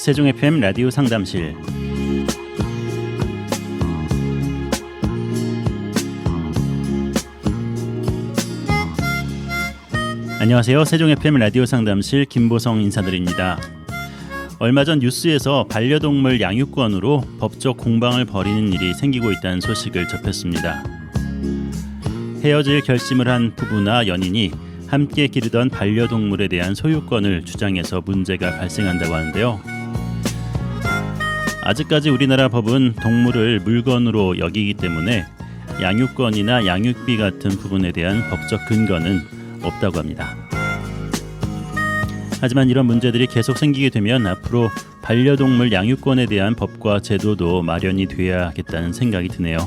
세종 FM 라디오 상담실. 안녕하세요. 세종 FM 라디오 상담실 김보성 인사드립니다. 얼마 전 뉴스에서 반려동물 양육권으로 법적 공방을 벌이는 일이 생기고 있다는 소식을 접했습니다. 헤어질 결심을 한 부부나 연인이 함께 기르던 반려동물에 대한 소유권을 주장해서 문제가 발생한다고 하는데요. 아직까지 우리나라 법은 동물을 물건으로 여기기 때문에 양육권이나 양육비 같은 부분에 대한 법적 근거는 없다고 합니다. 하지만 이런 문제들이 계속 생기게 되면 앞으로 반려동물 양육권에 대한 법과 제도도 마련이 돼야겠다는 생각이 드네요.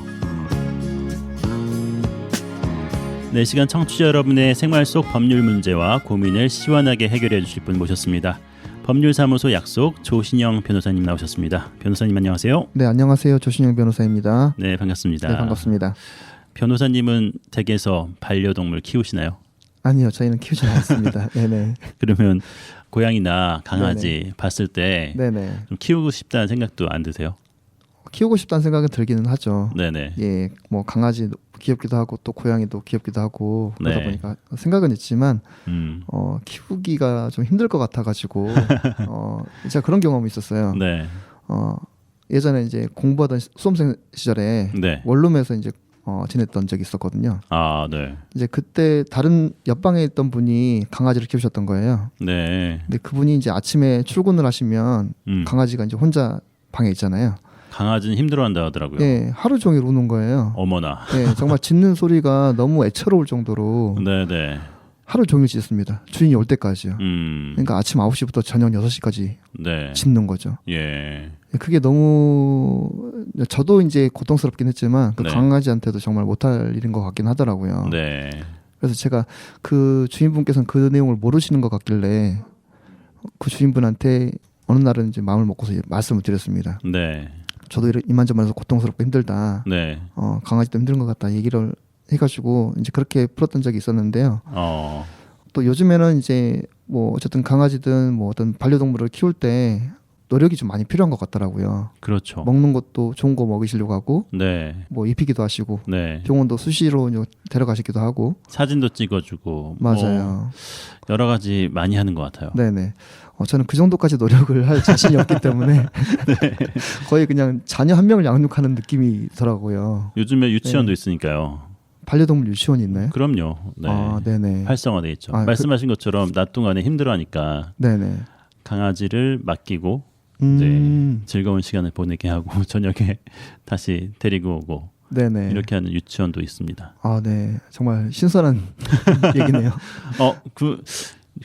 네, 시간 청취자 여러분의 생활 속 법률 문제와 고민을 시원하게 해결해 주실 분 모셨습니다. 법률사무소 약속 조신영 변호사님 나오셨습니다. 변호사님 안녕하세요. 네, 안녕하세요. 조신영 변호사입니다. 네, 반갑습니다. 네, 반갑습니다. 변호사님은 댁에서 반려동물 키우시나요? 아니요, 저희는 키우지 않습니다. 네네. 그러면 고양이나 강아지 네네. 봤을 때 네네. 좀 키우고 싶다는 생각도 안 드세요? 키우고 싶다는 생각은 들기는 하죠. 네네. 예, 뭐 강아지 귀엽기도 하고 또 고양이도 귀엽기도 하고 그러다 네. 보니까 생각은 있지만 키우기가 좀 힘들 것 같아가지고 제가 그런 경험이 있었어요. 네. 예전에 이제 공부하던 수험생 시절에 네. 원룸에서 이제 지냈던 적이 있었거든요. 아, 네. 이제 그때 다른 옆방에 있던 분이 강아지를 키우셨던 거예요. 네. 근데 그분이 이제 아침에 출근을 하시면 강아지가 이제 혼자 방에 있잖아요. 강아지는 힘들어한다 하더라고요. 예, 하루 종일 우는 거예요. 어머나. 예, 정말 짖는 소리가 너무 애처로울 정도로 네네. 하루 종일 짖습니다. 주인이 올 때까지요. 그러니까 아침 9시부터 저녁 6시까지 네. 짖는 거죠. 예. 그게 너무 저도 이제 고통스럽긴 했지만 그 네. 강아지한테도 정말 못할 일인 것 같긴 하더라고요. 네. 그래서 제가 그 주인분께서는 그 내용을 모르시는 것 같길래 그 주인분한테 어느 날은 이제 마음을 먹고서 말씀을 드렸습니다. 네. 저도 이만저만해서 고통스럽고 힘들다. 네. 강아지도 힘든 것 같다. 얘기를 해가지고 이제 그렇게 풀었던 적이 있었는데요. 또 요즘에는 이제 뭐 어쨌든 강아지든 뭐 어떤 반려동물을 키울 때 노력이 좀 많이 필요한 것 같더라고요. 그렇죠. 먹는 것도 좋은 거 먹이시려고 하고, 네. 뭐 입히기도 하시고, 네. 병원도 수시로 데려가시기도 하고. 사진도 찍어주고. 맞아요. 뭐 여러 가지 많이 하는 것 같아요. 네네. 저는 그 정도까지 노력을 할 자신이 없기 때문에 네. 거의 그냥 자녀 한 명을 양육하는 느낌이더라고요. 요즘에 유치원도 네. 있으니까요. 반려동물 유치원이 있나요? 그럼요. 네. 네네. 활성화돼 있죠. 아, 말씀하신 것처럼 낮 동안에 힘들어하니까 네네. 강아지를 맡기고 이제 즐거운 시간을 보내게 하고 저녁에 다시 데리고 오고 네네. 이렇게 하는 유치원도 있습니다. 네. 정말 신선한 얘기네요.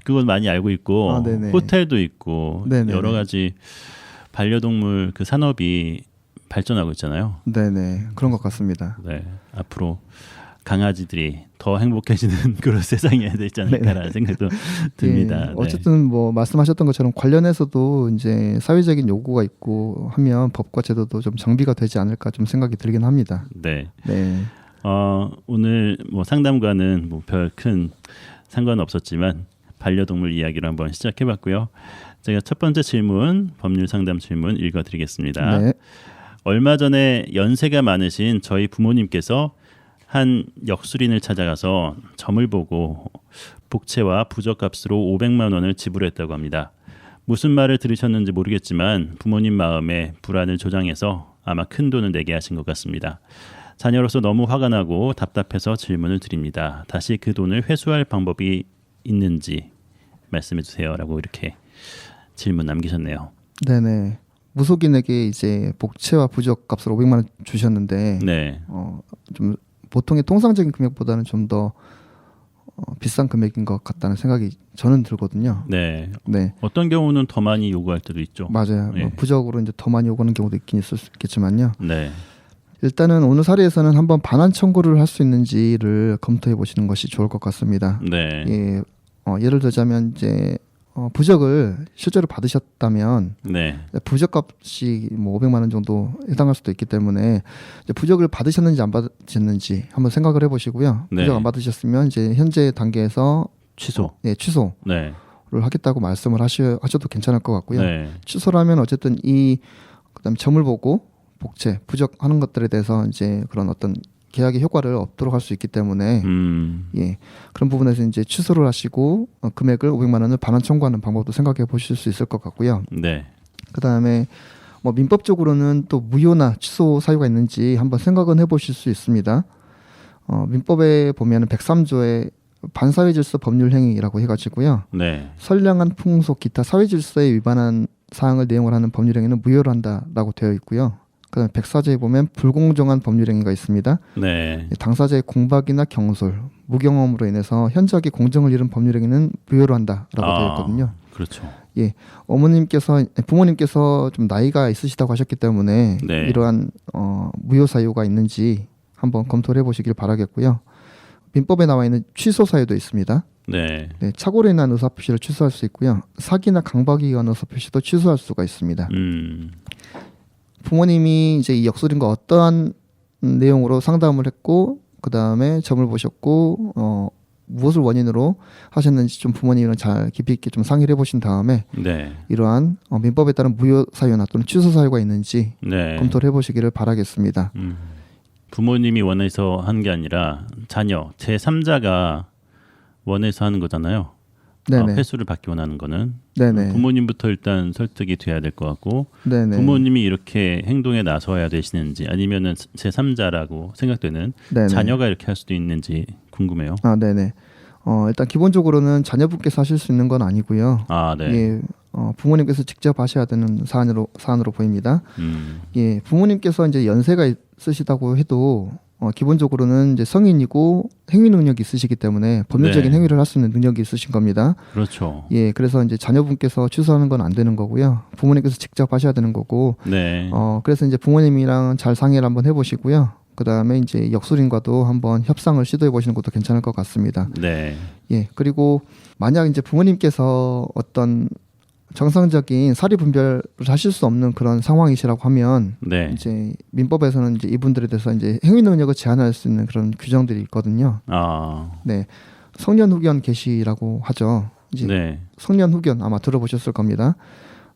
그건 많이 알고 있고 네네. 호텔도 있고 네네. 여러 가지 반려동물 그 산업이 발전하고 있잖아요. 네네. 그런 것 같습니다. 네. 앞으로 강아지들이 더 행복해지는 그런 세상이 되지 않을까라는 생각도 듭니다. 예, 어쨌든 뭐 말씀하셨던 것처럼 관련해서도 이제 사회적인 요구가 있고 하면 법과 제도도 좀 정비가 되지 않을까 좀 생각이 들긴 합니다. 네. 네. 오늘 뭐 상담과는 뭐 별 큰 상관은 없었지만 반려동물 이야기를 한번 시작해봤고요. 제가 첫 번째 질문, 법률 상담 질문 읽어드리겠습니다. 네. 얼마 전에 연세가 많으신 저희 부모님께서 한 역술인을 찾아가서 점을 보고 복채와 부적값으로 500만 원을 지불했다고 합니다. 무슨 말을 들으셨는지 모르겠지만 부모님 마음에 불안을 조장해서 아마 큰 돈을 내게 하신 것 같습니다. 자녀로서 너무 화가 나고 답답해서 질문을 드립니다. 다시 그 돈을 회수할 방법이 있는지 말씀해 주세요라고 이렇게 질문 남기셨네요. 네네. 무속인에게 이제 복채와 부적값으로 500만 원 주셨는데 네. 좀 보통의 통상적인 금액보다는 좀 더 비싼 금액인 것 같다는 생각이 저는 들거든요. 네. 네. 어떤 경우는 더 많이 요구할 때도 있죠. 맞아요. 네. 부적으로 이제 더 많이 요구하는 경우도 있긴 있을 수 있겠지만요. 네. 일단은 오늘 사례에서는 한번 반환 청구를 할 수 있는지를 검토해 보시는 것이 좋을 것 같습니다. 네. 예, 예를 들자면 이제 부적을 실제로 받으셨다면 네. 부적값이 뭐 500만 원 정도 해당할 수도 있기 때문에 이제 부적을 받으셨는지 안 받으셨는지 한번 생각을 해보시고요. 네. 부적 안 받으셨으면 이제 현재 단계에서 취소. 취소. 네. 하겠다고 말씀을 하셔도 괜찮을 것 같고요. 네. 취소를 하면 어쨌든 그다음에 점을 보고 복채, 부적하는 것들에 대해서 이제 그런 어떤 계약의 효과를 얻도록 할 수 있기 때문에 예, 그런 부분에서 이제 취소를 하시고 금액을 500만 원을 반환 청구하는 방법도 생각해 보실 수 있을 것 같고요. 네. 그다음에 뭐 민법적으로는 또 무효나 취소 사유가 있는지 한번 생각은 해보실 수 있습니다. 민법에 보면은 103조에 반사회질서 법률행위라고 해가지고요. 네. 선량한 풍속 기타 사회질서에 위반한 사항을 내용을 하는 법률행위는 무효로 한다라고 되어 있고요. 그다음에 104조에 보면 불공정한 법률행위가 있습니다. 네. 당사자의 공박이나 경솔, 무경험으로 인해서 현저하게 공정을 잃은 법률행위는 무효로 한다라고 되어 있거든요. 그렇죠. 예, 부모님께서 좀 나이가 있으시다고 하셨기 때문에 네. 이러한 무효 사유가 있는지 한번 검토를 해보시길 바라겠고요. 민법에 나와 있는 취소 사유도 있습니다. 네. 네, 착오로 인한 의사표시를 취소할 수 있고요. 사기나 강박에 의한 의사표시도 취소할 수가 있습니다. 부모님이 이제 이 역술인과 어떠한 내용으로 상담을 했고 그 다음에 점을 보셨고 무엇을 원인으로 하셨는지 좀 부모님이랑 잘 깊이 있게 좀 상의를 해보신 다음에 네. 이러한 민법에 따른 무효 사유나 또는 취소 사유가 있는지 네. 검토를 해보시기를 바라겠습니다. 부모님이 원해서 한 게 아니라 자녀 제3자가 원해서 하는 거잖아요. 네네. 회수를 받기 원하는 거는 네네. 부모님부터 일단 설득이 돼야 될 것 같고 네네. 부모님이 이렇게 행동에 나서야 되시는지 아니면은 제3자라고 생각되는 네네. 자녀가 이렇게 할 수도 있는지 궁금해요. 네네. 일단 기본적으로는 자녀분께서 하실 수 있는 건 아니고요. 네. 예, 부모님께서 직접 하셔야 되는 사안으로 보입니다. 예, 부모님께서 이제 연세가 있으시다고 해도 기본적으로는 이제 성인이고 행위 능력이 있으시기 때문에 법률적인 네. 행위를 할 수 있는 능력이 있으신 겁니다. 그렇죠. 예, 그래서 이제 자녀분께서 취소하는 건 안 되는 거고요. 부모님께서 직접 하셔야 되는 거고. 네. 그래서 이제 부모님이랑 잘 상의를 한번 해보시고요. 그 다음에 이제 역술인과도 한번 협상을 시도해 보시는 것도 괜찮을 것 같습니다. 네. 예, 그리고 만약 이제 부모님께서 어떤 정상적인 사리 분별을 하실 수 없는 그런 상황이시라고 하면 네. 이제 민법에서는 이제 이분들에 대해서 이제 행위 능력을 제한할 수 있는 그런 규정들이 있거든요. 네, 성년 후견 개시라고 하죠. 이제 네. 성년 후견 아마 들어보셨을 겁니다.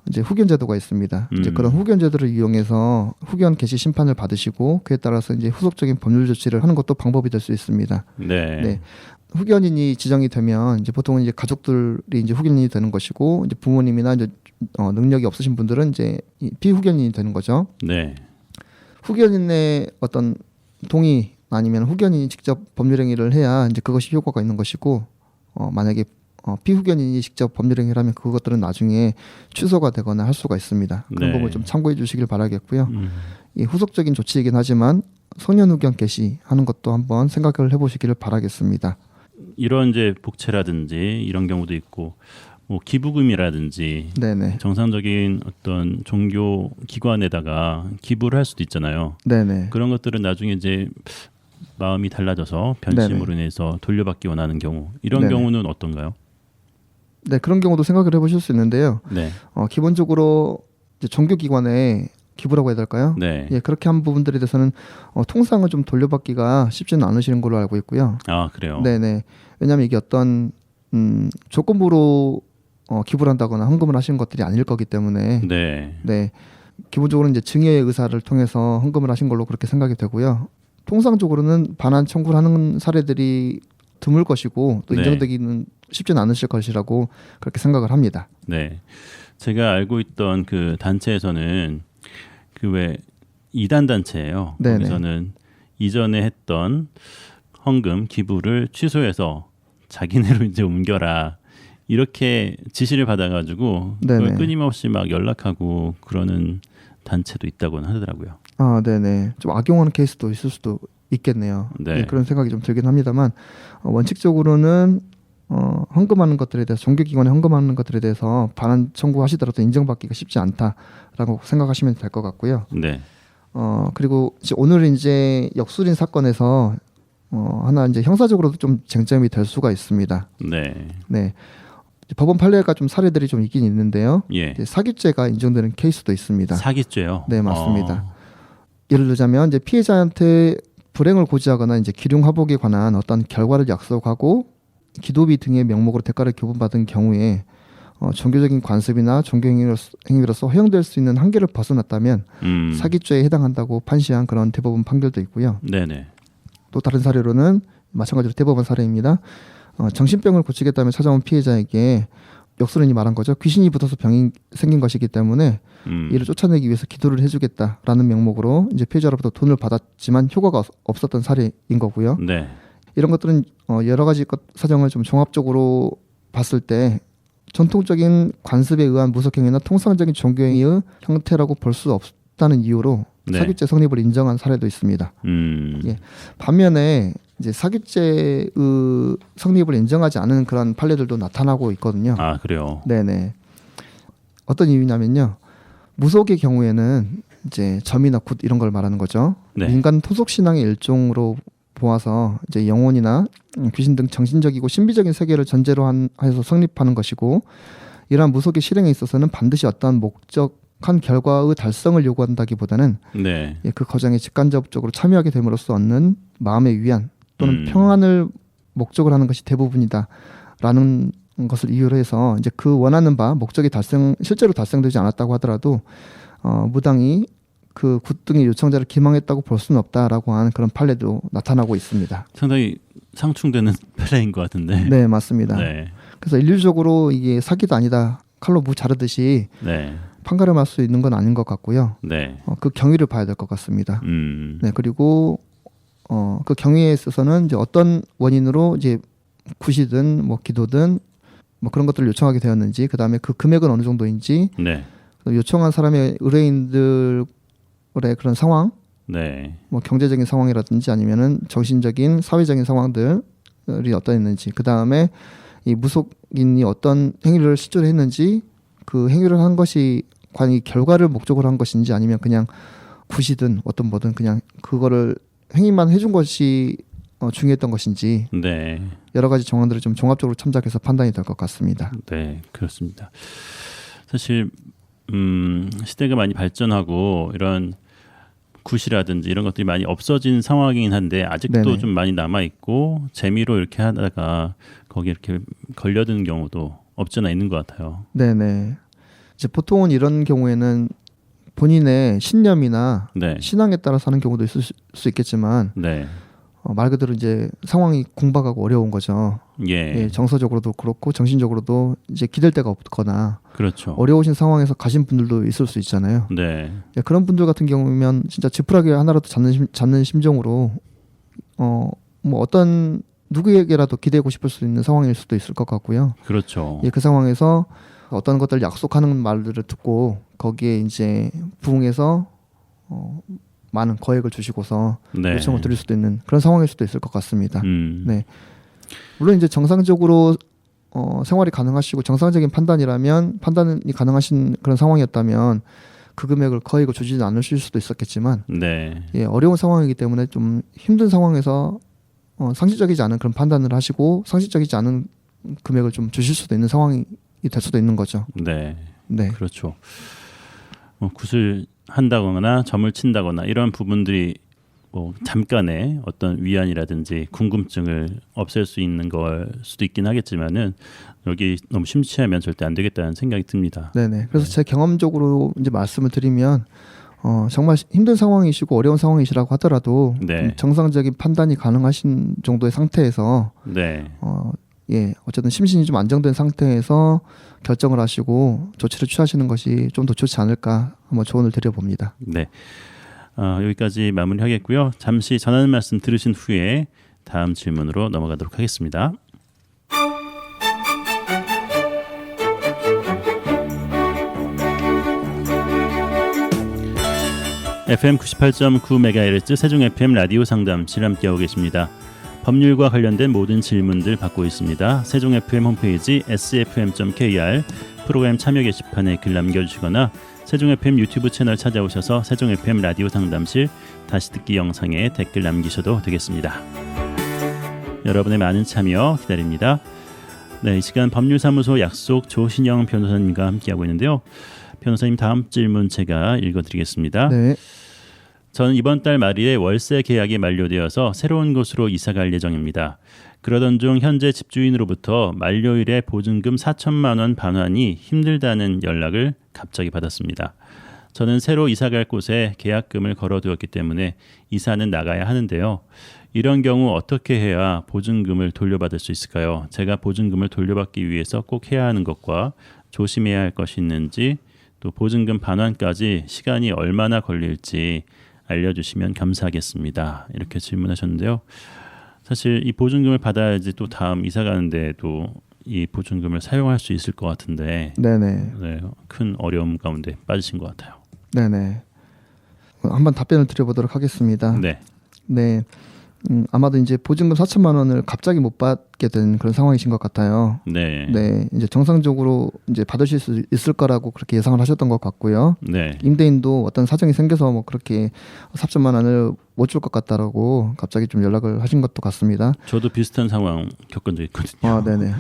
이제 후견 제도가 있습니다. 이제 그런 후견 제도를 이용해서 후견 개시 심판을 받으시고 그에 따라서 이제 후속적인 법률 조치를 하는 것도 방법이 될 수 있습니다. 네. 네. 후견인이 지정이 되면 이제 보통은 이제 가족들이 이제 후견인이 되는 것이고 이제 부모님이나 이제 능력이 없으신 분들은 이제 피후견인이 되는 거죠. 네. 후견인의 어떤 동의 아니면 후견인이 직접 법률행위를 해야 이제 그것이 효과가 있는 것이고 만약에 피후견인이 직접 법률행위를 하면 그것들은 나중에 취소가 되거나 할 수가 있습니다. 그런 네. 부분 좀 참고해 주시길 바라겠고요. 이 후속적인 조치이긴 하지만 성년 후견 개시하는 것도 한번 생각을 해보시기를 바라겠습니다. 이런 이제 복채라든지 이런 경우도 있고 뭐 기부금이라든지 네네. 정상적인 어떤 종교 기관에다가 기부를 할 수도 있잖아요. 네네. 그런 것들은 나중에 이제 마음이 달라져서 변심으로 인해서 돌려받기 원하는 경우 이런 네네. 경우는 어떤가요? 네, 그런 경우도 생각을 해보실 수 있는데요. 네. 기본적으로 이제 종교기관에 기부라고 해야 될까요? 네. 예, 그렇게 한 부분들에 대해서는 통상은 좀 돌려받기가 쉽지는 않으시는 걸로 알고 있고요. 그래요. 네네. 왜냐하면 이게 어떤 조건부로 기부를 한다거나 헌금을 하시는 것들이 아닐 거기 때문에 네. 네, 기본적으로 이제 증여의 의사를 통해서 헌금을 하신 걸로 그렇게 생각이 되고요. 통상적으로는 반환 청구를 하는 사례들이 드물 것이고 또 네. 인정되기는 쉽지는 않으실 것이라고 그렇게 생각을 합니다. 네. 제가 알고 있던 그 단체에서는 그 왜 이단 단체예요. 네네. 거기서는 이전에 했던 헌금 기부를 취소해서 자기네로 이제 옮겨라 이렇게 지시를 받아가지고 그걸 네네. 끊임없이 막 연락하고 그러는 단체도 있다고는 하더라고요. 네네. 좀 악용하는 케이스도 있을 수도 있겠네요. 네. 예, 그런 생각이 좀 들긴 합니다만 원칙적으로는 헌금하는 것들에 대해서 종교기관에 헌금하는 것들에 대해서 반환 청구하시더라도 인정받기가 쉽지 않다라고 생각하시면 될 것 같고요. 네. 그리고 이제 오늘 이제 역술인 사건에서 하나 이제 형사적으로도 좀 쟁점이 될 수가 있습니다. 네. 네. 법원 판례가 좀 사례들이 좀 있긴 있는데요. 예. 이제 사기죄가 인정되는 케이스도 있습니다. 사기죄요. 네, 맞습니다. 예를 들자면 이제 피해자한테 불행을 고지하거나 이제 기륭화복에 관한 어떤 결과를 약속하고 기도비 등의 명목으로 대가를 교분받은 경우에 종교적인 관습이나 종교 행위로서 허용될 수 있는 한계를 벗어났다면 사기죄에 해당한다고 판시한 그런 대법원 판결도 있고요. 네네. 또 다른 사례로는 마찬가지로 대법원 사례입니다. 정신병을 고치겠다며 찾아온 피해자에게 역술인이 말한 거죠. 귀신이 붙어서 병이 생긴 것이기 때문에 이를 쫓아내기 위해서 기도를 해주겠다라는 명목으로 이제 피해자로부터 돈을 받았지만 효과가 없었던 사례인 거고요. 네. 이런 것들은 여러 가지 사정을 좀 종합적으로 봤을 때 전통적인 관습에 의한 무속행위나 통상적인 종교행위의 형태라고 볼 수 없다는 이유로 네. 사기죄 성립을 인정한 사례도 있습니다. 예. 반면에 이제 사기죄의 성립을 인정하지 않은 그런 판례들도 나타나고 있거든요. 아, 그래요? 네네. 어떤 이유냐면요. 무속의 경우에는 이제 점이나 굿 이런 걸 말하는 거죠. 네. 민간 토속 신앙의 일종으로 보아서 이제 영혼이나 귀신 등 정신적이고 신비적인 세계를 전제로 해서 성립하는 것이고, 이러한 무속의 실행에 있어서는 반드시 어떠한 목적한 결과의 달성을 요구한다기보다는 네. 그 과정에 직간접적으로 참여하게 됨으로써 얻는 마음의 위안 또는 평안을 목적으로 하는 것이 대부분이다라는 것을 이유로 해서 이제 그 원하는 바 목적이 실제로 달성되지 않았다고 하더라도 무당이 그 굿 등의 요청자를 기망했다고 볼 수는 없다라고 하는 그런 판례도 나타나고 있습니다. 상당히 상충되는 판례인 것 같은데. 네, 맞습니다. 네. 그래서 인류적으로 이게 사기도 아니다, 칼로 무 자르듯이 네. 판가름할 수 있는 건 아닌 것 같고요. 네. 그 경위를 봐야 될 것 같습니다. 네, 그리고 그 경위에 있어서는 이제 어떤 원인으로 이제 굿이든 뭐 기도든 뭐 그런 것들을 요청하게 되었는지, 그 다음에 그 금액은 어느 정도인지, 네. 요청한 사람의 의뢰인들의 그런 상황, 네. 뭐 경제적인 상황이라든지 아니면은 정신적인 사회적인 상황들이 어떠했는지, 그 다음에 이 무속인이 어떤 행위를 실제로 했는지, 그 행위를 한 것이 과연 이 결과를 목적으로 한 것인지 아니면 그냥 굿이든 어떤 뭐든 그냥 그거를 행위만 해준 것이 중요했던 것인지, 네. 여러 가지 정황들을 좀 종합적으로 참작해서 판단이 될 것 같습니다. 네, 그렇습니다. 사실 시대가 많이 발전하고 이런 굿이라든지 이런 것들이 많이 없어진 상황이긴 한데 아직도 네네. 좀 많이 남아 있고 재미로 이렇게 하다가 거기에 이렇게 걸려드는 경우도 없지않아 있는 것 같아요. 네네. 이제 보통은 이런 경우에는 본인의 신념이나 네. 신앙에 따라서 하는 경우도 있을 수 있겠지만, 네. 말 그대로 이제 상황이 공박하고 어려운 거죠. 예. 정서적으로도 그렇고 정신적으로도 이제 기댈 데가 없거나 그렇죠. 어려우신 상황에서 가신 분들도 있을 수 있잖아요. 네. 그런 분들 같은 경우면 진짜 지푸라기 하나라도 잡는 심정으로 뭐 어떤 누구에게라도 기대고 싶을 수 있는 상황일 수도 있을 것 같고요. 그렇죠. 그 상황에서 어떤 것들을 약속하는 말들을 듣고 거기에 이제 부응해서 많은 거액을 주시고서 네. 요청을 드릴 수도 있는 그런 상황일 수도 있을 것 같습니다. 네. 물론 이제 정상적으로 생활이 가능하시고 정상적인 판단이 가능하신 그런 상황이었다면 그 금액을 거액을 주지는 않으실 수도 있었겠지만, 네. 어려운 상황이기 때문에 좀 힘든 상황에서 상식적이지 않은 그런 판단을 하시고 상식적이지 않은 금액을 좀 주실 수도 있는 상황이 될 수도 있는 거죠. 네. 네. 그렇죠. 굿을 한다거나 점을 친다거나 이런 부분들이 뭐 잠깐의 어떤 위안이라든지 궁금증을 없앨 수 있는 걸 수도 있긴 하겠지만은 여기 너무 심취하면 절대 안 되겠다는 생각이 듭니다. 네네. 그래서 제 경험적으로 이제 말씀을 드리면 정말 힘든 상황이시고 어려운 상황이시라고 하더라도 네. 정상적인 판단이 가능하신 정도의 상태에서 네. 어쨌든 심신이 좀 안정된 상태에서 결정을 하시고 조치를 취하시는 것이 좀 더 좋지 않을까 한번 조언을 드려봅니다. 네. 여기까지 마무리하겠고요. 잠시 전하는 말씀 들으신 후에 다음 질문으로 넘어가도록 하겠습니다. FM 98.9MHz 세종 FM 라디오 상담실 함께하고 계십니다. 법률과 관련된 모든 질문들 받고 있습니다. 세종 FM 홈페이지 sfm.kr 프로그램 참여 게시판에 글 남겨주시거나 세종 FM 유튜브 채널 찾아오셔서 세종 FM 라디오 상담실 다시 듣기 영상에 댓글 남기셔도 되겠습니다. 여러분의 많은 참여 기다립니다. 네, 이 시간 법률사무소 약속 조신영 변호사님과 함께하고 있는데요. 변호사님, 다음 질문 제가 읽어드리겠습니다. 네. 저는 이번 달 말일에 월세 계약이 만료되어서 새로운 곳으로 이사갈 예정입니다. 그러던 중 현재 집주인으로부터 만료일에 보증금 4천만 원 반환이 힘들다는 연락을 갑자기 받았습니다. 저는 새로 이사갈 곳에 계약금을 걸어두었기 때문에 이사는 나가야 하는데요. 이런 경우 어떻게 해야 보증금을 돌려받을 수 있을까요? 제가 보증금을 돌려받기 위해서 꼭 해야 하는 것과 조심해야 할 것이 있는지, 또 보증금 반환까지 시간이 얼마나 걸릴지 알려주시면 감사하겠습니다. 이렇게 질문하셨는데요. 사실 이 보증금을 받아야지 또 다음 이사 가는데 또 이 보증금을 사용할 수 있을 것 같은데, 네네. 네, 큰 어려움 가운데 빠지신 것 같아요. 네네. 한번 답변을 드려보도록 하겠습니다. 네. 네. 아마도 이제 보증금 4천만 원을 갑자기 못 받게 된 그런 상황이신 것 같아요. 네. 네. 이제 정상적으로 이제 받으실 수 있을 거라고 그렇게 예상을 하셨던 것 같고요. 네. 임대인도 어떤 사정이 생겨서 뭐 그렇게 4천만 원을 못 줄 것 같다라고 갑자기 좀 연락을 하신 것도 같습니다. 저도 비슷한 상황 겪은 적 있거든요. 아, 네네.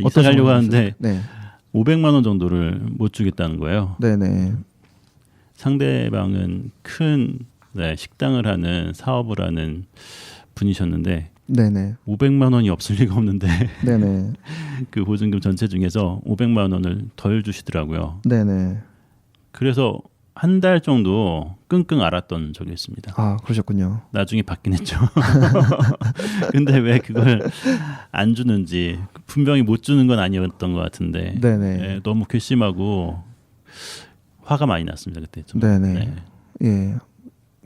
이사 가려고 하는데 네. 500만 원 정도를 못 주겠다는 거예요. 네네. 상대방은 큰 식당을 하는 사업을 하는 분이셨는데 네네. 500만 원이 없을 리가 없는데 네네. 그 보증금 전체 중에서 500만 원을 덜 주시더라고요. 네네. 그래서 한 달 정도 끙끙 앓았던 적이 있습니다. 아, 그러셨군요. 나중에 받긴 했죠. 근데 왜 그걸 안 주는지, 분명히 못 주는 건 아니었던 것 같은데 네네. 너무 괘씸하고 화가 많이 났습니다. 그때 좀. 네네. 네. 예.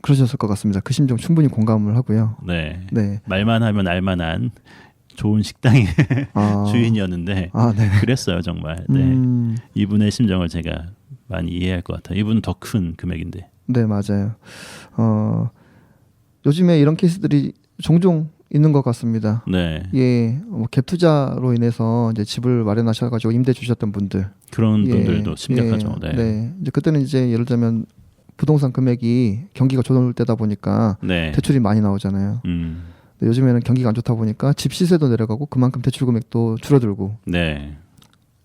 그러셨을 것 같습니다. 그 심정 충분히 공감을 하고요. 네. 네. 말만 하면 알만한 좋은 식당의 아. 주인이었는데 아, 네. 그랬어요, 정말. 네. 이분의 심정을 제가 많이 이해할 것 같아요. 이분은 더 큰 금액인데. 네, 맞아요. 요즘에 이런 케이스들이 종종 있는 것 같습니다. 네. 예, 갭 투자로 인해서 이제 집을 마련하셔가지고 임대 주셨던 분들, 그런 예, 분들도 심각하죠. 예, 네. 네. 이제 그때는 이제 예를 들면 부동산 금액이 경기가 좋을 때다 보니까 네. 대출이 많이 나오잖아요. 근데 요즘에는 경기가 안 좋다 보니까 집 시세도 내려가고 그만큼 대출 금액도 줄어들고. 네.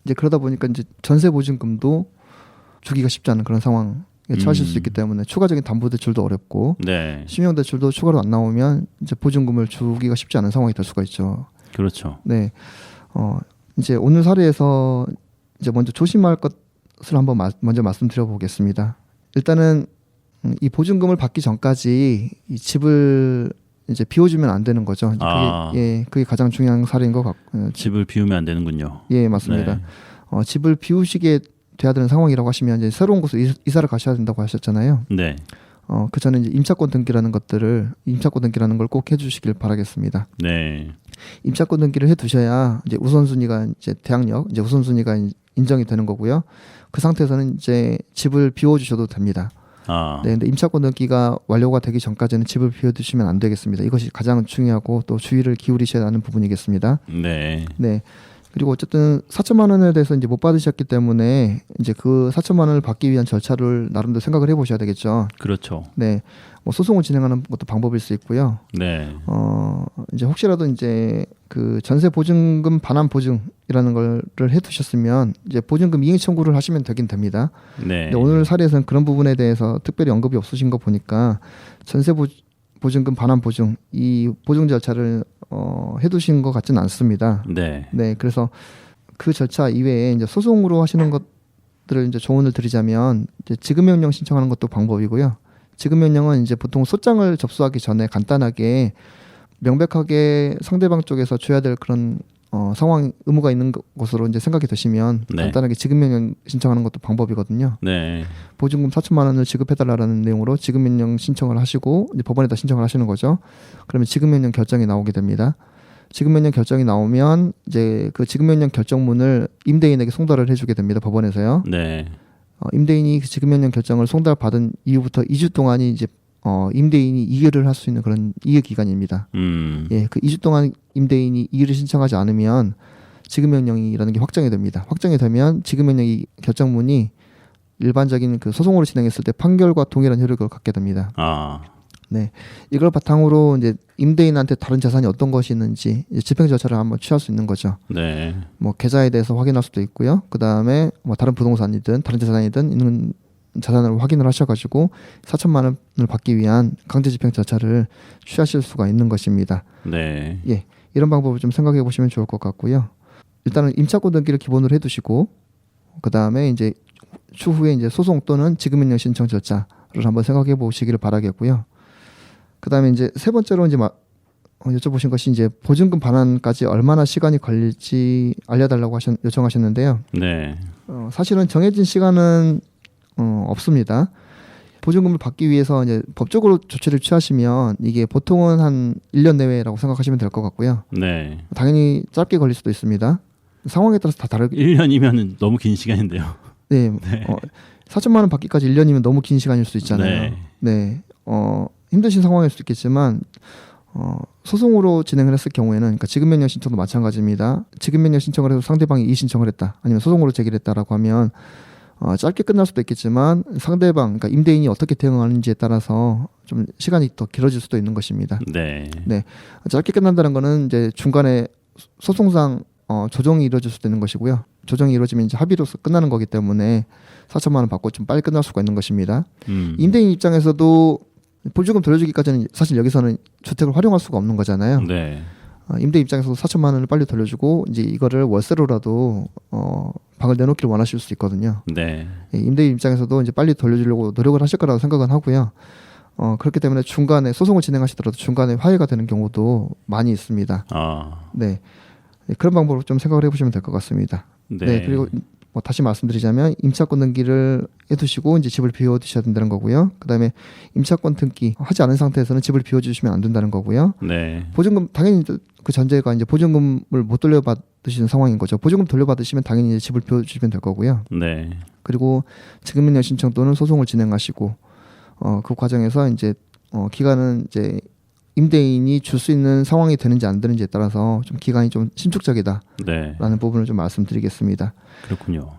이제 그러다 보니까 이제 전세 보증금도 주기가 쉽지 않은 그런 상황에 처하실 수 있기 때문에 추가적인 담보 대출도 어렵고, 네. 신용 대출도 추가로 안 나오면 이제 보증금을 주기가 쉽지 않은 상황이 될 수가 있죠. 그렇죠. 네. 이제 오늘 사례에서 이제 먼저 조심할 것을 한번 먼저 말씀드려 보겠습니다. 일단은 이 보증금을 받기 전까지 이 집을 이제 비워주면 안 되는 거죠. 그게 가장 중요한 사례인 것 같고. 집을 비우면 안 되는군요. 예, 맞습니다. 네. 집을 비우시게 돼야 되는 상황이라고 하시면 이제 새로운 곳으로 이사를 가셔야 된다고 하셨잖아요. 네. 그 전에 이제 임차권 등기라는 걸 꼭 해주시길 바라겠습니다. 네. 임차권 등기를 해두셔야 이제 우선순위가 이제 대항력, 이제 우선순위가 인정이 되는 거고요. 그 상태에서는 이제 집을 비워주셔도 됩니다. 네, 근데 임차권 등기가 완료가 되기 전까지는 집을 비워두시면 안 되겠습니다. 이것이 가장 중요하고 또 주의를 기울이셔야 하는 부분이겠습니다. 네. 네. 그리고 어쨌든 4천만 원에 대해서 이제 못 받으셨기 때문에 이제 그 4천만 원을 받기 위한 절차를 나름대로 생각을 해보셔야 되겠죠. 그렇죠. 네, 뭐 소송을 진행하는 것도 방법일 수 있고요. 네. 이제 혹시라도 이제 그 전세 보증금 반환 보증이라는 거를 해두셨으면 이제 보증금 이행 청구를 하시면 되긴 됩니다. 네. 오늘 사례에서는 그런 부분에 대해서 특별히 언급이 없으신 거 보니까 전세 보증금 반환 보증 이 보증 절차를 해두신 것 같지는 않습니다. 네. 네, 그래서 그 절차 이외에 이제 소송으로 하시는 것들을 이제 조언을 드리자면 이제 지급명령 신청하는 것도 방법이고요. 지급명령은 이제 보통 소장을 접수하기 전에 간단하게 명백하게 상대방 쪽에서 줘야 될 그런 상황 의무가 있는 것으로 이제 생각이 되시면 네. 간단하게 지급명령 신청하는 것도 방법이거든요. 네. 보증금 4천만 원을 지급해달라는 내용으로 지급명령 신청을 하시고 이제 법원에다 신청을 하시는 거죠. 그러면 지급명령 결정이 나오게 됩니다. 지급명령 결정이 나오면 이제 그 지급명령 결정문을 임대인에게 송달을 해주게 됩니다. 법원에서요. 네. 임대인이 그 지급명령 결정을 송달받은 이후부터 2주 동안이 이제 임대인이 이의를 할 수 있는 그런 이의 기간입니다. 예, 그 2주 동안 임대인이 이의를 신청하지 않으면 지급명령이라는 게 확정이 됩니다. 확정이 되면 지급명령 결정문이 일반적인 그 소송으로 진행했을 때 판결과 동일한 효력을 갖게 됩니다. 네, 이걸 바탕으로 이제 임대인한테 다른 재산이 어떤 것이 있는지 이제 집행 절차를 한번 취할 수 있는 거죠. 네. 뭐 계좌에 대해서 확인할 수도 있고요. 그 다음에 뭐 다른 부동산이든 다른 재산이든 있는 자산을 확인을 하셔가지고 4천만 원을 받기 위한 강제 집행 절차를 취하실 수가 있는 것입니다. 네. 예, 이런 방법을 좀 생각해 보시면 좋을 것 같고요. 일단은 임차권 등기를 기본으로 해두시고 그 다음에 이제 추후에 이제 소송 또는 지급명령 신청 절차를 한번 생각해 보시기를 바라겠고요. 그 다음에 이제 세 번째로 이제 여쭤보신 것이 이제 보증금 반환까지 얼마나 시간이 걸릴지 알려달라고 요청하셨는데요. 네. 사실은 정해진 시간은 없습니다. 보증금을 받기 위해서 이제 법적으로 조치를 취하시면 이게 보통은 한 1년 내외라고 생각하시면 될 것 같고요. 네. 당연히 짧게 걸릴 수도 있습니다. 상황에 따라서 다 다르게. 1년이면 너무 긴 시간인데요. 네. 네. 4천만 원 받기까지 1년이면 너무 긴 시간일 수 있잖아요. 네. 힘드신 상황일 수도 있겠지만 소송으로 진행을 했을 경우에는 그러니까 지급명령 신청도 마찬가지입니다. 지급명령 신청을 해서 상대방이 이의신청을 했다. 아니면 소송으로 제기를 했다라고 하면 짧게 끝날 수도 있겠지만 상대방 그러니까 임대인이 어떻게 대응하는지에 따라서 좀 시간이 더 길어질 수도 있는 것입니다. 네. 네. 짧게 끝난다는 거는 이제 중간에 소송상 조정이 이루어질 수도 있는 것이고요. 조정이 이루어지면 이제 합의로서 끝나는 거기 때문에 4천만 원 받고 좀 빨리 끝날 수가 있는 것입니다. 임대인 입장에서도 보증금 돌려주기까지는 사실 여기서는 주택을 활용할 수가 없는 거잖아요. 네. 임대 입장에서도 4천만 원을 빨리 돌려주고 이제 이거를 월세로라도 방을 내놓기를 원하실 수 있거든요. 네. 임대 입장에서도 이제 빨리 돌려주려고 노력을 하실 거라고 생각은 하고요. 그렇기 때문에 중간에 소송을 진행하시더라도 중간에 화해가 되는 경우도 많이 있습니다. 네. 그런 방법으로 좀 생각을 해보시면 될 것 같습니다. 네. 그리고 다시 말씀드리자면 임차권 등기를 해두시고 이제 집을 비워두셔야 된다는 거고요. 그다음에 임차권 등기 하지 않은 상태에서는 집을 비워주시면 안 된다는 거고요. 네. 보증금 당연히 그 전제가 이제 보증금을 못 돌려받으시는 상황인 거죠. 보증금 돌려받으시면 당연히 이제 집을 비워주시면 될 거고요. 네. 그리고 지급명령 신청 또는 소송을 진행하시고 그 과정에서 이제 기간은 이제 임대인이 줄 수 있는 상황이 되는지 안 되는지에 따라서 좀 기간이 좀 신축적이다라는 네. 부분을 좀 말씀드리겠습니다. 그렇군요.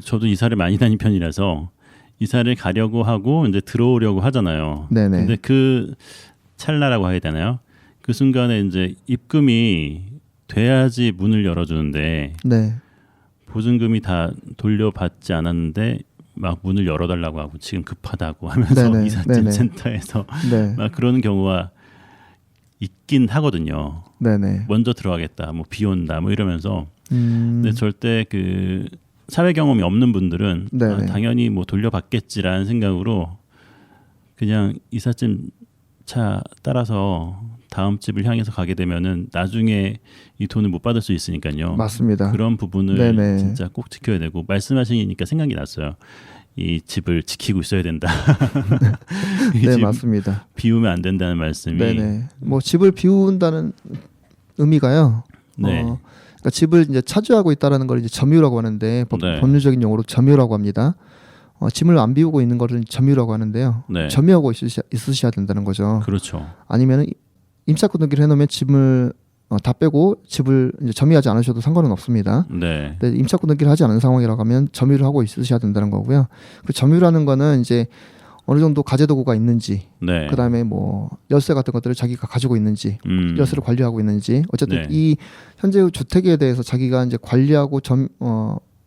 저도 이사를 많이 다닌 편이라서 이사를 가려고 하고 이제 들어오려고 하잖아요. 네네. 근데 그 찰나라고 해야 되나요? 그 순간에 이제 입금이 돼야지 문을 열어주는데 네. 보증금이 다 돌려받지 않았는데 막 문을 열어달라고 하고 지금 급하다고 하면서 네네. 이삿짐 네네. 센터에서 네. 막 그러는 경우가 있긴 하거든요. 네네. 먼저 들어가겠다, 뭐 비 온다, 뭐 이러면서. 근데 절대 그 사회 경험이 없는 분들은 당연히 뭐 돌려받겠지라는 생각으로 그냥 이삿짐 차 따라서 다음 집을 향해서 가게 되면은 나중에 이 돈을 못 받을 수 있으니까요. 맞습니다. 그런 부분을 네네. 진짜 꼭 지켜야 되고 말씀하시니까 생각이 났어요. 이 집을 지키고 있어야 된다. 네, 맞습니다. 비우면 안 된다는 말씀이. 네네. 뭐 집을 비운다는 의미가요. 네. 그러니까 집을 이제 차지하고 있다라는 걸 이제 점유라고 하는데 법률적인 용어로 점유라고 합니다. 짐을 안 비우고 있는 거를 점유라고 하는데요. 네. 점유하고 있으셔야 된다는 거죠. 그렇죠. 아니면 임차권 등기를 해놓으면 짐을 다 빼고 집을 이제 점유하지 않으셔도 상관은 없습니다. 네. 근데 임차권 등기를 하지 않은 상황이라고 하면 점유를 하고 있으셔야 된다는 거고요. 그 점유라는 거는 이제 어느 정도 가재도구가 있는지, 네. 그다음에 뭐 열쇠 같은 것들을 자기가 가지고 있는지, 열쇠를 관리하고 있는지, 어쨌든 이 현재 주택에 대해서 자기가 이제 관리하고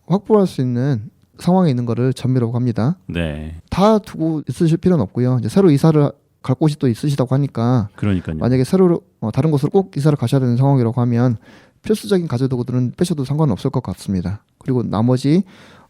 확보할 수 있는 상황에 있는 거를 점유라고 합니다. 네. 다 두고 있으실 필요는 없고요. 이제 새로 이사를 갈 곳이 또 있으시다고 하니까, 그러니까요. 만약에 새로 다른 곳으로 꼭 이사를 가셔야 되는 상황이라고 하면 필수적인 가재도구들은 빼셔도 상관은 없을 것 같습니다. 그리고 나머지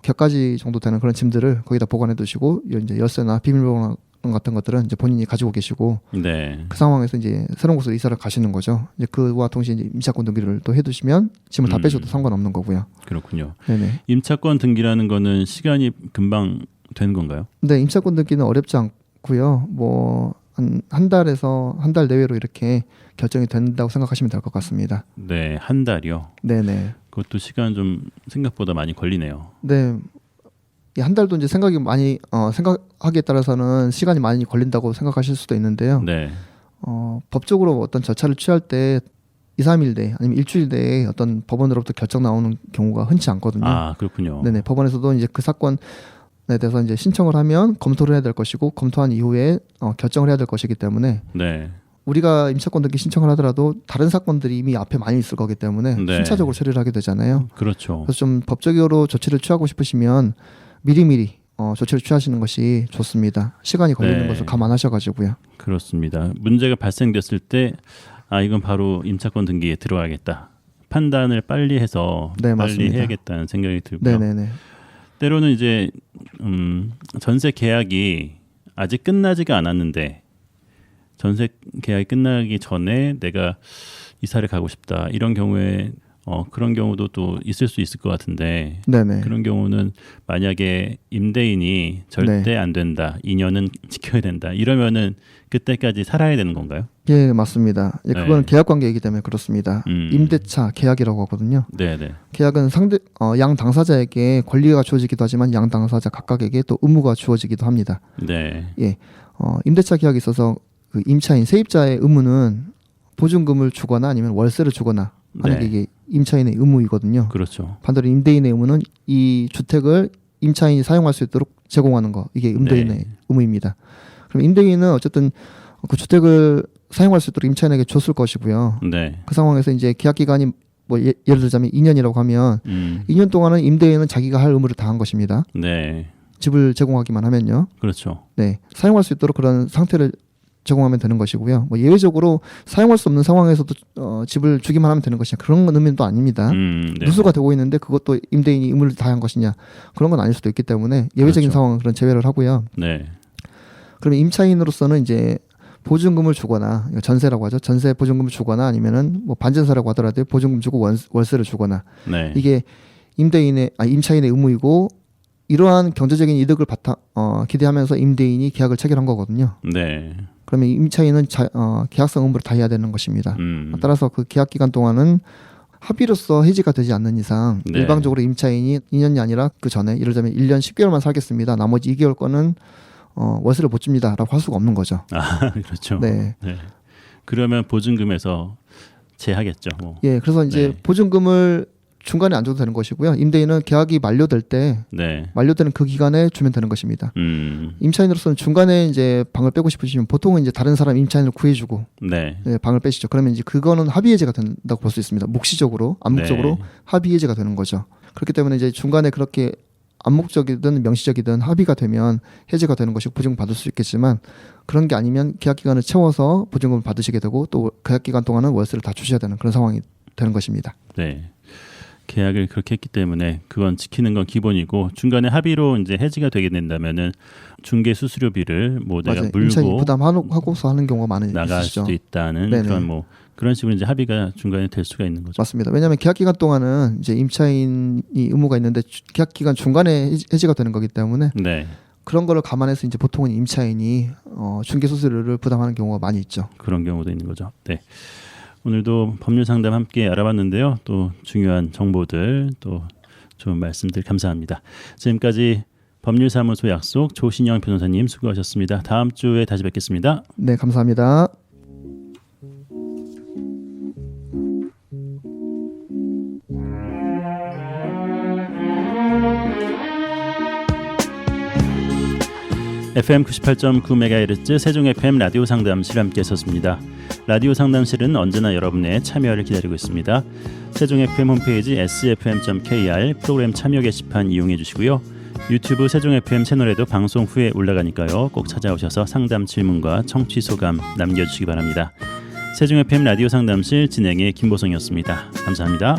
격가지 정도 되는 그런 짐들을 거기다 보관해 두시고 이제 열쇠나 비밀번호 같은 것들은 이제 본인이 가지고 계시고 네. 그 상황에서 이제 새로운 곳으로 이사를 가시는 거죠. 이제 그와 동시에 이제 임차권 등기를 또 해두시면 짐을 다 빼셔도 상관없는 거고요. 그렇군요. 네네. 임차권 등기라는 거는 시간이 금방 되는 건가요? 네, 임차권 등기는 어렵지 않고요. 뭐 한 달에서 한 달 내외로 이렇게 결정이 된다고 생각하시면 될 것 같습니다. 네, 한 달이요. 네네. 그것도 시간 좀 생각보다 많이 걸리네요. 네. 한 달도 이제 생각하기에 따라서는 시간이 많이 걸린다고 생각하실 수도 있는데요. 네. 법적으로 어떤 절차를 취할 때 2, 3일 내에 아니면 일주일 내에 어떤 법원으로부터 결정 나오는 경우가 흔치 않거든요. 아, 그렇군요. 네네. 법원에서도 이제 그 사건에 대해서 이제 신청을 하면 검토를 해야 될 것이고 검토한 이후에 결정을 해야 될 것이기 때문에 네. 우리가 임차권 등기 신청을 하더라도 다른 사건들이 이미 앞에 많이 있을 거기 때문에 순차적으로 처리를 하게 되잖아요. 그렇죠. 그래서 좀 법적으로 조치를 취하고 싶으시면 미리미리 조치를 취하시는 것이 좋습니다. 시간이 걸리는 네. 것을 감안하셔가지고요. 그렇습니다. 문제가 발생됐을 때 이건 바로 임차권 등기에 들어가겠다. 판단을 빨리 해서 네, 빨리 맞습니다. 해야겠다는 생각이 들고요. 네네네. 때로는 이제 전세 계약이 아직 끝나지가 않았는데 전세 계약이 끝나기 전에 내가 이사를 가고 싶다 이런 경우에 그런 경우도 또 있을 수 있을 것 같은데 네네. 그런 경우는 만약에 임대인이 절대 네. 안 된다 2년은 지켜야 된다 이러면은 그때까지 살아야 되는 건가요? 예, 맞습니다. 예, 그거는 네. 계약 관계이기 때문에 그렇습니다. 임대차 계약이라고 하거든요. 네네. 계약은 양 당사자에게 권리가 주어지기도 하지만 양 당사자 각각에게 또 의무가 주어지기도 합니다. 네. 예, 임대차 계약에 있어서 그 임차인 세입자의 의무는 보증금을 주거나 아니면 월세를 주거나 하는 게 이게 임차인의 의무이거든요. 그렇죠. 반대로 임대인의 의무는 이 주택을 임차인이 사용할 수 있도록 제공하는 거 이게 임대인의 의무입니다. 그럼 임대인은 어쨌든 그 주택을 사용할 수 있도록 임차인에게 줬을 것이고요. 네. 그 상황에서 이제 계약 기간이 뭐 예를 들자면 2년이라고 하면 2년 동안은 임대인은 자기가 할 의무를 다한 것입니다. 네. 집을 제공하기만 하면요. 그렇죠. 네, 사용할 수 있도록 그런 상태를 제공하면 되는 것이고요. 뭐 예외적으로 사용할 수 없는 상황에서도 집을 주기만 하면 되는 것이냐 그런 의미는 또 아닙니다. 네. 누수가 되고 있는데 그것도 임대인이 의무를 다한 것이냐 그런 건 아닐 수도 있기 때문에 예외적인 그렇죠. 상황은 그런 제외를 하고요. 네. 그러면 임차인으로서는 이제 보증금을 주거나 전세라고 하죠. 전세 보증금을 주거나 아니면은 뭐 반전세라고 하더라도 보증금 주고 월세를 주거나 네. 이게 임차인의 의무이고 이러한 경제적인 이득을 기대하면서 임대인이 계약을 체결한 거거든요. 네. 그러면 임차인은 계약성 의무를 다해야 되는 것입니다. 따라서 그 계약 기간 동안은 합의로서 해지가 되지 않는 이상 네. 일방적으로 임차인이 2년이 아니라 그 전에 예를 들면 1년 10개월만 살겠습니다. 나머지 2개월 거는 월세를 못 줍니다라고 할 수가 없는 거죠. 그렇죠. 네. 네. 그러면 보증금에서 제하겠죠. 뭐. 예, 그래서 이제 보증금을 중간에 안 줘도 되는 것이고요. 임대인은 계약이 만료될 때 만료되는 그 기간에 주면 되는 것입니다. 임차인으로서는 중간에 이제 방을 빼고 싶으시면 보통은 이제 다른 사람 임차인을 구해주고 방을 빼시죠. 그러면 이제 그거는 합의 해제가 된다고 볼 수 있습니다. 묵시적으로, 암묵적으로 합의 해제가 되는 거죠. 그렇기 때문에 이제 중간에 그렇게 암묵적이든 명시적이든 합의가 되면 해제가 되는 것이고 보증금 받을 수 있겠지만 그런 게 아니면 계약 기간을 채워서 보증금을 받으시게 되고 또 계약 기간 동안은 월세를 다 주셔야 되는 그런 상황이 되는 것입니다. 네. 계약을 그렇게 했기 때문에 그건 지키는 건 기본이고 중간에 합의로 이제 해지가 되게 된다면은 중개 수수료비를 뭐 내가 물고 임차인이 부담하고서 하는 경우가 많으시죠. 나갈 수도 있다는 그런 그런 식으로 이제 합의가 중간에 될 수가 있는 거죠. 맞습니다. 왜냐하면 계약 기간 동안은 이제 임차인이 의무가 있는데 계약 기간 중간에 해지가 되는 거기 때문에 그런 거를 감안해서 이제 보통은 임차인이 중개 수수료를 부담하는 경우가 많이 있죠. 그런 경우도 있는 거죠. 네. 오늘도 법률 상담 함께 알아봤는데요. 또 중요한 정보들 또 좋은 말씀들 감사합니다. 지금까지 법률사무소 약속 조신영 변호사님 수고하셨습니다. 다음 주에 다시 뵙겠습니다. 네, 감사합니다. FM 98.9MHz 세종 FM 라디오 상담실 함께 했었습니다. 라디오 상담실은 언제나 여러분의 참여를 기다리고 있습니다. 세종 FM 홈페이지 sfm.kr 프로그램 참여 게시판 이용해 주시고요. 유튜브 세종 FM 채널에도 방송 후에 올라가니까요. 꼭 찾아오셔서 상담 질문과 청취 소감 남겨주시기 바랍니다. 세종 FM 라디오 상담실 진행의 김보성이었습니다. 감사합니다.